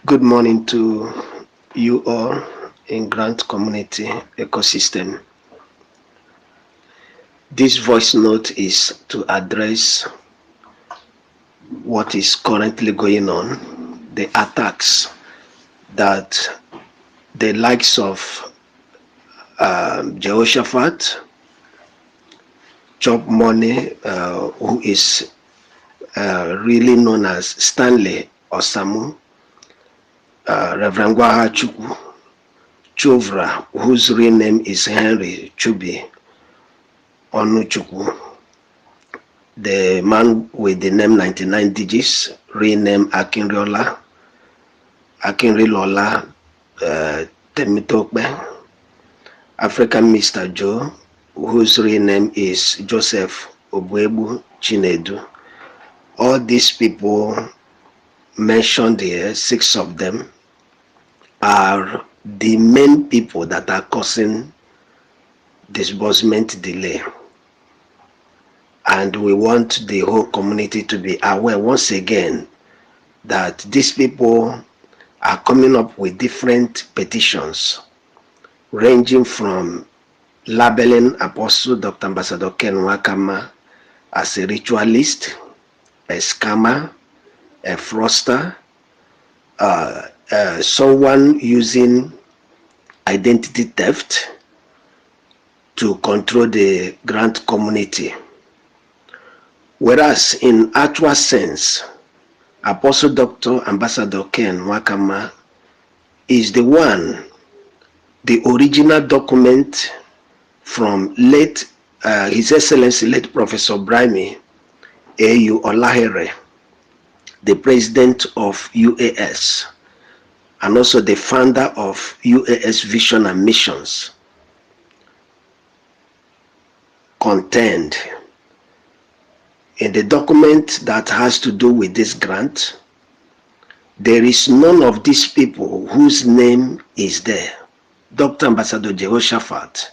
Good morning to you all in Grant Community Ecosystem. This voice note is to address what is currently going on, the attacks that the likes of Jehoshaphat, Chop Money, who is really known as Stanley Osamu, Reverend Gwaha Chukwu, Chovra, whose real name is Henry Chubi Onuchukwu, the man with the name 99 digits, real name Akinrilola Temitokbe, African Mr. Joe, whose real name is Joseph Obuebu Chinedu. All these people mentioned here, 6 of them, are the main people that are causing disbursement delay. And we want the whole community to be aware once again that these people are coming up with different petitions, ranging from labeling Apostle Dr. Ambassador Ken Wakama as a ritualist, a scammer, a fraudster, someone using identity theft to control the grant community. Whereas in actual sense, Apostle Dr. Ambassador Ken Wakama is the one, the original document from late His Excellency late Professor Brahmi A.U. Olahere, the president of UAS, and also the founder of UAS Vision and Missions, contained in the document that has to do with this grant. There is none of these people whose name is there. Dr. Ambassador Jehoshaphat,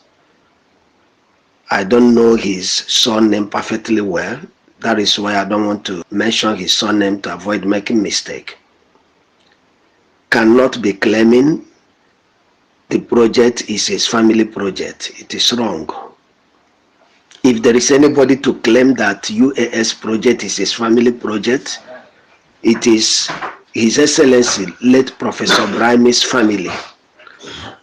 I don't know his surname perfectly well. That is why I don't want to mention his surname to avoid making mistake. Cannot be claiming the project is his family project. It is wrong. If there is anybody to claim that UAS project is his family project, it is His Excellency late Professor Brahmi's family.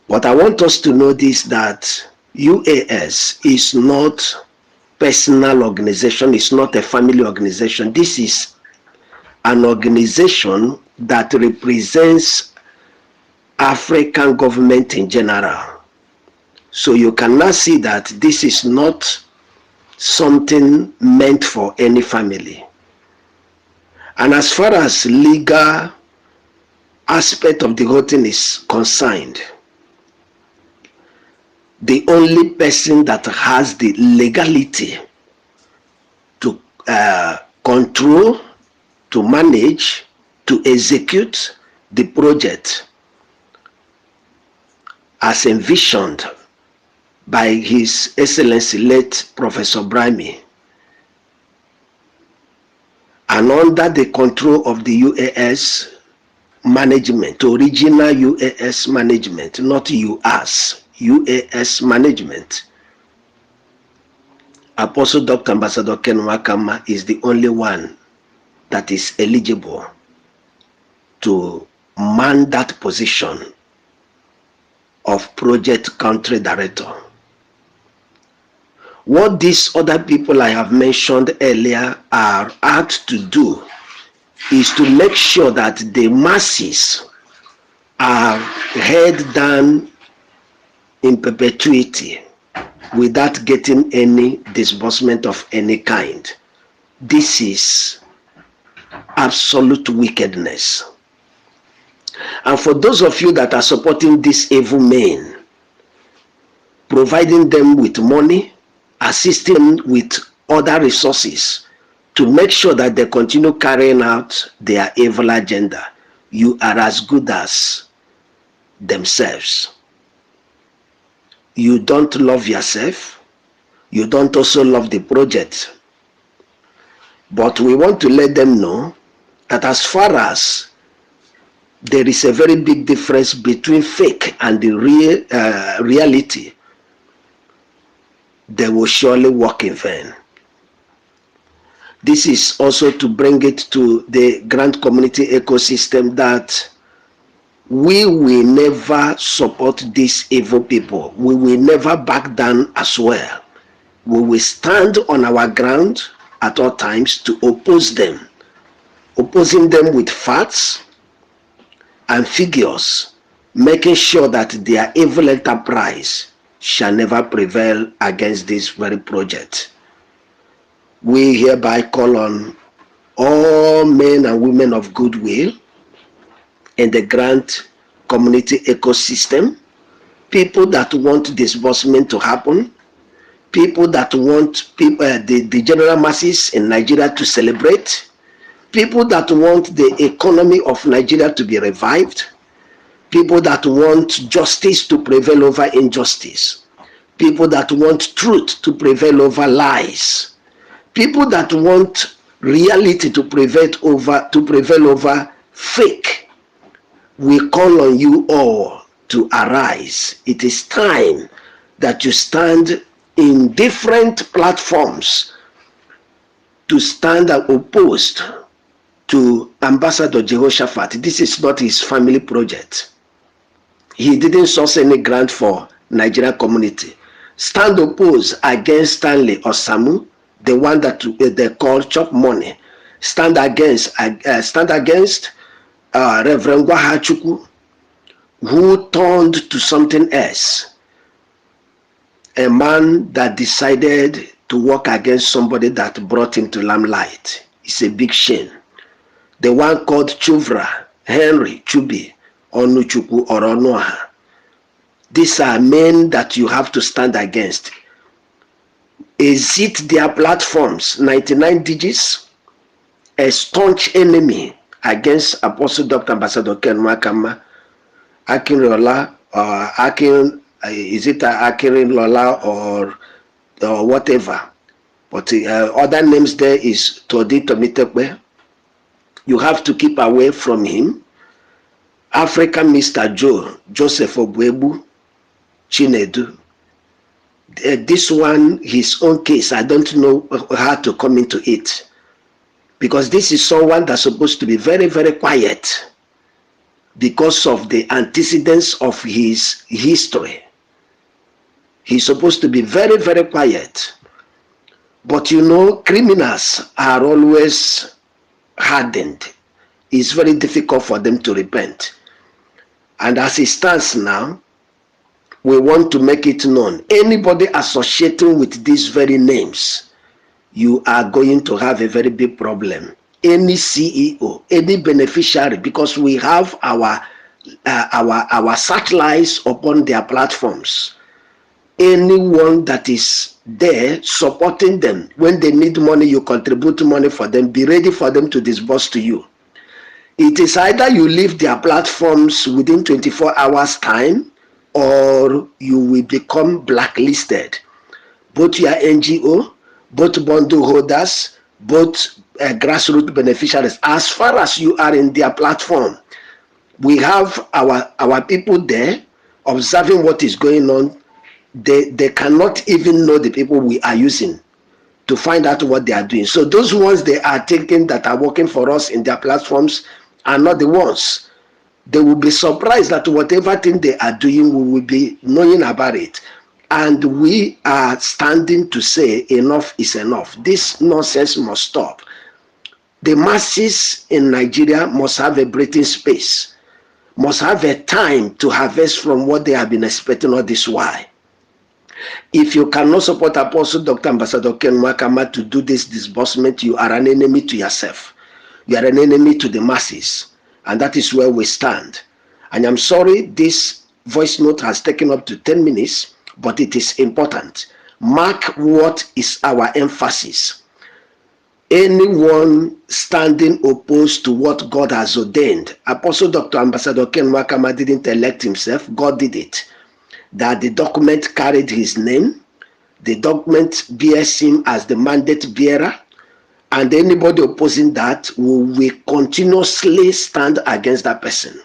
But I want us to know this, that UAS is not personal organization, it's not a family organization. This is an organization that represents African government in general. So you cannot see that this is not something meant for any family. And as far as legal aspect of the whole thing is concerned, the only person that has the legality to control, to manage, to execute the project as envisioned by His Excellency late Professor Brahmi, and under the control of the UAS management, original UAS management, not UAS management, Apostle Dr. Ambassador Ken Wakama is the only one that is eligible to man that position of project country director. What these other people I have mentioned earlier are asked to do is to make sure that the masses are held down in perpetuity without getting any disbursement of any kind. This is absolute wickedness. And for those of you that are supporting these evil men, providing them with money, assisting them with other resources to make sure that they continue carrying out their evil agenda, you are as good as themselves. You don't love yourself. You don't also love the project. But we want to let them know that as far as there is a very big difference between fake and the reality, they will surely work in vain. This is also to bring it to the grant community ecosystem that we will never support these evil people. We will never back down as well. We will stand on our ground at all times to oppose them, opposing them with facts and figures, making sure that their evil enterprise shall never prevail against this very project. We hereby call on all men and women of goodwill in the grant community ecosystem, people that want disbursement to happen, people that want the general masses in Nigeria to celebrate, people that want the economy of Nigeria to be revived, people that want justice to prevail over injustice, people that want truth to prevail over lies, people that want reality to prevail over fake. We call on you all to arise. It is time that you stand in different platforms to stand opposed to Ambassador Jehoshaphat. This is not his family project. He didn't source any grant for Nigeria community. Stand opposed against Stanley Osamu, the one that they call chop money. Stand against Reverend Gwahachukwu, who turned to something else. A man that decided to work against somebody that brought him to limelight. It's a big shame. The one called Chuvra, Henry Chubi, Onuchukwu or Onoha. These are men that you have to stand against. Is it their platforms, 99 digits, a staunch enemy against Apostle Dr. Ambassador Ken Wakama, Akinrola, is it Akinrola or whatever? But other names there is Todi Tomitepe. You have to keep away from him. African Mr. Joe, Joseph Obwebu, Chinedu. This one, his own case, I don't know how to come into it. Because this is someone that's supposed to be very, very quiet because of the antecedents of his history. He's supposed to be very, very quiet. But you know, criminals are always hardened. It's very difficult for them to repent. And as it stands now, we want to make it known. Anybody associating with these very names, you are going to have a very big problem. Any CEO, any beneficiary, because we have our satellites upon their platforms. Anyone that is there supporting them, when they need money, you contribute money for them, be ready for them to disburse to you. It is either you leave their platforms within 24 hours time, or you will become blacklisted. Both your NGO, both bundle holders, both grassroots beneficiaries, as far as you are in their platform, we have our people there observing what is going on. They cannot even know the people we are using to find out what they are doing. So those ones they are taking that are working for us in their platforms are not the ones. They will be surprised that whatever thing they are doing, we will be knowing about it. And we are standing to say enough is enough. This nonsense must stop. The masses in Nigeria must have a breathing space, must have a time to harvest from what they have been expecting all this while. If you cannot support Apostle Dr. Ambassador Ken Wakama to do this disbursement, you are an enemy to yourself. You are an enemy to the masses. And that is where we stand. And I'm sorry this voice note has taken up to 10 minutes, but it is important. Mark what is our emphasis. Anyone standing opposed to what God has ordained. Apostle Dr. Ambassador Ken Wakama didn't elect himself. God did it. That the document carried his name. The document bears him as the mandate bearer. And anybody opposing that will continuously stand against that person.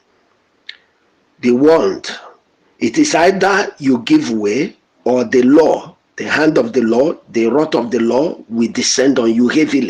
they want. It is either you give way, or the law, the hand of the law, the wrath of the law will descend on you heavily.